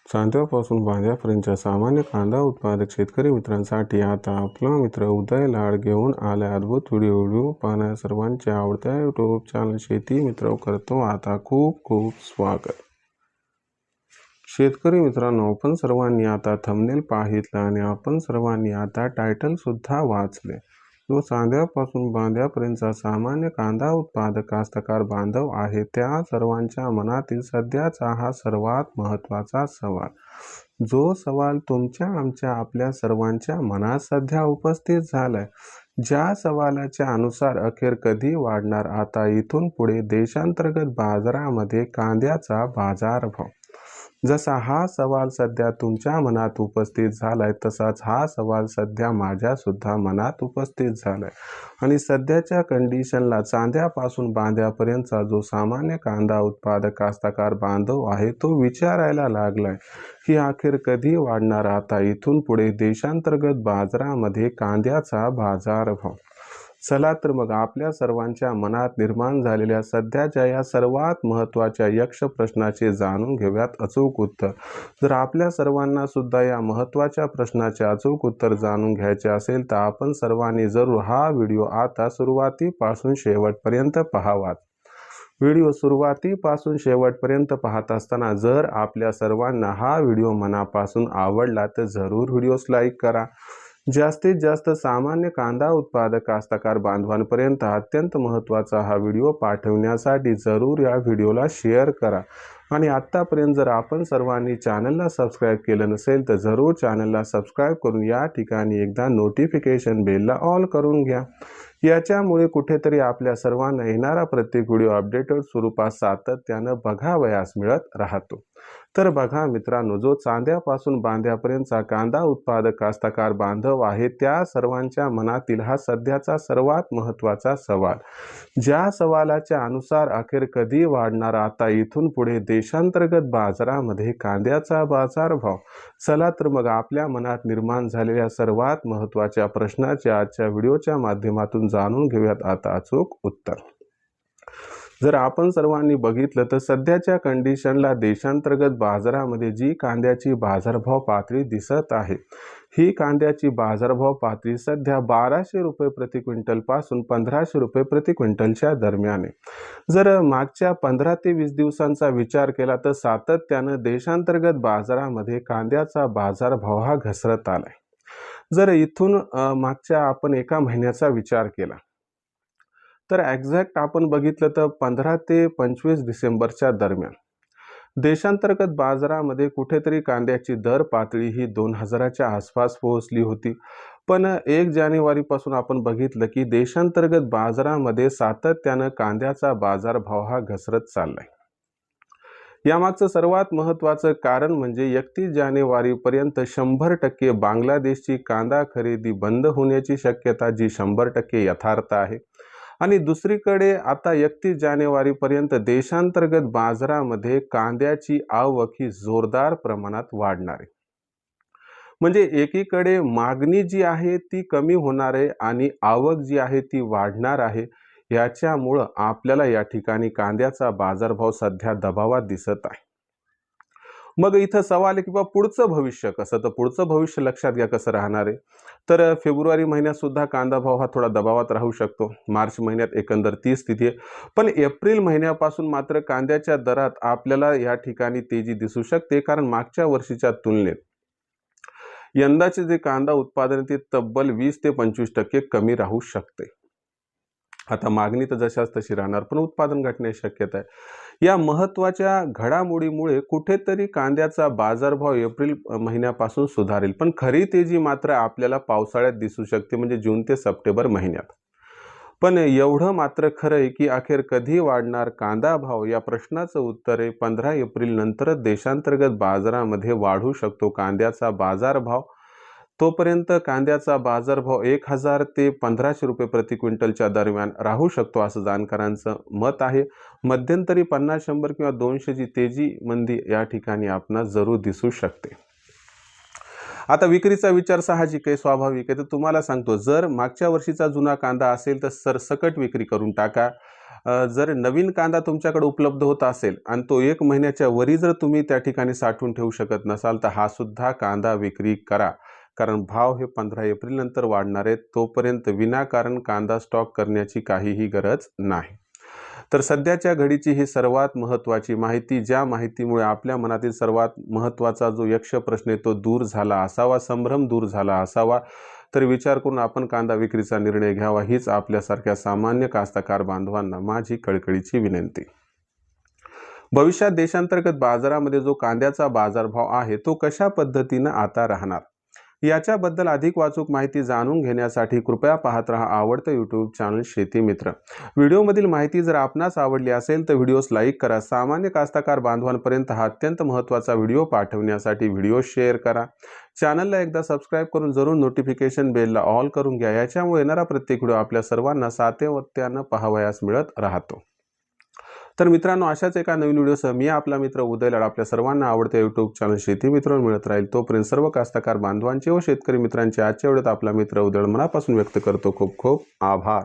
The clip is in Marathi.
चांद्यापासून बांद्यापर्यंतच्या सामान्य कांदा उत्पादक शेतकरी मित्रांसाठी आता आपला मित्र उदय लाड घेऊन आला अद्भुत व्हिडिओ पाहण्या सर्वांच्या आवडत्या यूट्यूब चॅनल शेती मित्र करतो आता खूप खूप स्वागत. शेतकरी मित्रांनो, आपण सर्वांनी आता थंबनेल पाहितलं आणि आपण सर्वांनी आता टायटल सुद्धा वाचले. जो चांद्यापासून बांद्यापर्यंतचा सामान्य कांदा उत्पादक कास्तकार बांधव आहे त्या सर्वांच्या मनातील सध्याचा हा सर्वात महत्त्वाचा सवाल, जो सवाल तुमच्या आमच्या आपल्या सर्वांच्या मनात सध्या उपस्थित झालाय, ज्या सवालाच्या अनुसार अखेर कधी वाढणार आता इथून पुढे देशांतर्गत बाजारामध्ये कांद्याचा बाजारभाव. जसा हा सवाल सध्या तुमच्या मनात उपस्थित झालाय तसाच हा सवाल सध्या माझ्या सुद्धा मनात उपस्थित झालाय आणि सध्याच्या कंडिशनला चांद्यापासून बांद्यापर्यंतचा जो सामान्य कांदा उत्पादक कास्तकार बांधव आहे तो विचारायला लागलाय की अखेर कधी वाढणार आता इथून पुढे देशांतर्गत बाजारामध्ये कांद्याचा बाजारभाव. चला तर मग आपल्या सर्वांच्या मनात निर्माण झालेल्या सध्याच्या या सर्वात महत्त्वाच्या यक्ष प्रश्नाचे जाणून घेऊयात अचूक उत्तर. जर आपल्या सर्वांना सुद्धा या महत्त्वाच्या प्रश्नाचे अचूक उत्तर जाणून घ्यायचे असेल तर आपण सर्वांनी जरूर हा व्हिडिओ आता सुरुवातीपासून शेवटपर्यंत पाहावा. व्हिडिओ सुरुवातीपासून शेवटपर्यंत पाहत असताना जर आपल्या सर्वांना हा व्हिडिओ मनापासून आवडला तर जरूर व्हिडिओस लाईक करा. जास्तीत जास्त सामान्य कांदा उत्पादक कास्तकार बांधवांपर्यंत अत्यंत महत्त्वाचा हा व्हिडिओ पाठवण्यासाठी जरूर या व्हिडिओला शेअर करा आणि आत्तापर्यंत जर आपण सर्वांनी चॅनलला सबस्क्राईब केलं नसेल तर जरूर चॅनलला सबस्क्राईब करून या ठिकाणी एकदा नोटिफिकेशन बेलला ऑल करून घ्या. याच्यामुळे कुठेतरी आपल्या सर्वांना येणारा प्रत्येक व्हिडिओ अपडेटेड स्वरूपात सातत्यानं बघावयास मिळत राहतो. तर बघा मित्रांनो, जो चांद्यापासून बांद्यापर्यंतचा कांदा उत्पादक कास्तकार बांधव आहे त्या सर्वांच्या मनातील हा सध्याचा सर्वात महत्त्वाचा सवाल, ज्या सवालाच्या अनुसार अखेर कधी वाढणार आता इथून पुढे देशांतर्गत बाजारामध्ये कांद्याचा बाजारभाव. चला तर मग आपल्या मनात निर्माण झालेल्या सर्वात महत्त्वाच्या प्रश्नाचे आजच्या व्हिडिओच्या माध्यमातून जाणून घेऊयात आता अचूक उत्तर. जर आपण सर्वांनी बघितलं तर सध्याच्या कंडिशनला देशांतर्गत बाजारामध्ये जी कांद्याची बाजारभाव पातळी दिसत आहे ही कांद्याची बाजारभाव पातळी सध्या 1200 रुपये प्रति क्विंटल पासून 1500 रुपये प्रति क्विंटलच्या दरम्यान आहे. जर मागच्या 15 ते 20 दिवसांचा विचार केला तर सातत्यानं देशांतर्गत बाजारामध्ये कांद्याचा बाजारभाव हा घसरत आलाय. जर इथून मागच्या आपण एका महिन्याचा विचार केला तर एक्झॅक्ट आपण बघितलं तर 15 ते 25 डिसेंबरच्या दरम्यान देशांतर्गत बाजारामध्ये कुठेतरी कांद्याची दर पातळी ही 2000च्या आसपास पोहोचली होती. पण 1 जानेवारीपासून आपण बघितलं की देशांतर्गत बाजारामध्ये सातत्यानं कांद्याचा बाजारभाव हा घसरत चाललाय. यामागचं सर्वात महत्त्वाचं कारण म्हणजे 31 जानेवारीपर्यंत 100% बांगलादेशची कांदा खरेदी बंद होण्याची शक्यता जी 100% यथार्थ आहे आणि दुसरीकडे आता 31 जानेवारीपर्यंत देशांतर्गत बाजारामध्ये कांद्याची आवक ही जोरदार प्रमाणात वाढणार आहे. म्हणजे एकीकडे मागणी जी आहे ती कमी होणार आहे आणि आवक जी आहे ती वाढणार आहे. याच्यामुळं आपल्याला या ठिकाणी कांद्याचा बाजारभाव सध्या दबावात दिसत आहे. मग इथं सवाल आहे की बा पुढचं भविष्य कसं, तर पुढचं भविष्य लक्षात घ्या कसं राहणार आहे. तर फेब्रुवारी महिन्यात सुद्धा कांदा भाव हा थोडा दबावात राहू शकतो. मार्च महिन्यात एकंदर तीच स्थिती आहे. पण एप्रिल महिन्यापासून मात्र कांद्याच्या दरात आपल्याला या ठिकाणी तेजी दिसू शकते, कारण मागच्या वर्षीच्या तुलनेत यंदाचे जे कांदा उत्पादन ते तब्बल 20 ते 25% कमी राहू शकते. आता मागणी तर जशाच तशी राहणार पण उत्पादन घटण्याची शक्यता आहे. या महत्त्वाच्या घडामोडीमुळे कुठेतरी कांद्याचा बाजारभाव एप्रिल महिन्यापासून सुधारेल, पण खरी तेजी मात्र आपल्याला पावसाळ्यात दिसू शकते, म्हणजे जून ते सप्टेंबर महिन्यात. पण एवढं मात्र खरं आहे की अखेर कधी वाढणार कांदा भाव या प्रश्नाचं उत्तर आहे 15 एप्रिल नंतरच देशांतर्गत बाजारामध्ये वाढू शकतो कांद्याचा बाजारभाव. तोपर्यंत कांद्याचा बाजारभाव 1000 ते 1500 रुपये प्रति क्विंटलच्या दरम्यान राहू शकतो असं जाणकारांचं मत आहे. मध्यंतरी 50, 100 किंवा 200ची तेजी मंदी या ठिकाणी आपणास जरूर दिसू शकते. आता विक्रीचा विचार साहजिक आहे, स्वाभाविक आहे. तर तुम्हाला सांगतो, जर मागच्या वर्षीचा जुना कांदा असेल तर सरसकट विक्री करून टाका. जर नवीन कांदा तुमच्याकडे उपलब्ध होत असेल आणि तो 1 महिन्याच्या वरी जर तुम्ही त्या ठिकाणी साठवून ठेवू शकत नसाल तर हा सुद्धा कांदा विक्री करा. कारण भाव हे 15 एप्रिलनंतर वाढणार आहेत. तोपर्यंत विनाकारण कांदा स्टॉक करण्याची काहीही गरज नाही. तर सध्याच्या घडीची ही सर्वात महत्त्वाची माहिती, ज्या माहितीमुळे आपल्या मनातील सर्वात महत्त्वाचा जो यक्ष प्रश्न आहे तो दूर झाला असावा, संभ्रम दूर झाला असावा. तर विचार करून आपण कांदा विक्रीचा निर्णय घ्यावा, हीच आपल्यासारख्या सामान्य कास्तकार बांधवांना माझी कळकळीची विनंती. भविष्यात देशांतर्गत बाजारामध्ये जो कांद्याचा बाजारभाव आहे तो कशा पद्धतीनं आता राहणार, याच्याबद्दल अधिक वाचूक माहिती जाणून घेण्यासाठी कृपया पाहत रहा आवडतं यूट्यूब चॅनल शेती मित्र. व्हिडिओमधील माहिती जर आपणास आवडली असेल तर व्हिडिओस लाईक करा. सामान्य कास्तकार बांधवांपर्यंत हा अत्यंत महत्त्वाचा व्हिडिओ पाठवण्यासाठी व्हिडिओ शेअर करा. चॅनलला एकदा सबस्क्राईब करून जरूर नोटिफिकेशन बेलला ऑल करून घ्या. याच्यामुळे येणारा प्रत्येक व्हिडिओ आपल्या सर्वांना सातत्यानं पाहावयास मिळत राहतो. तर मित्रांनो, अशाच एका नवीन व्हिडिओसह मी आपला मित्र उदय लाड आपल्या सर्वांना आवडते यूट्यूब चॅनल शेती मित्रांनो मिळत राहील. तोपर्यंत सर्व कास्तकार बांधवांचे व शेतकरी मित्रांचे आजच्या व्हिडिओत आपला मित्र उदय मनापासून व्यक्त करतो खूप खूप आभार.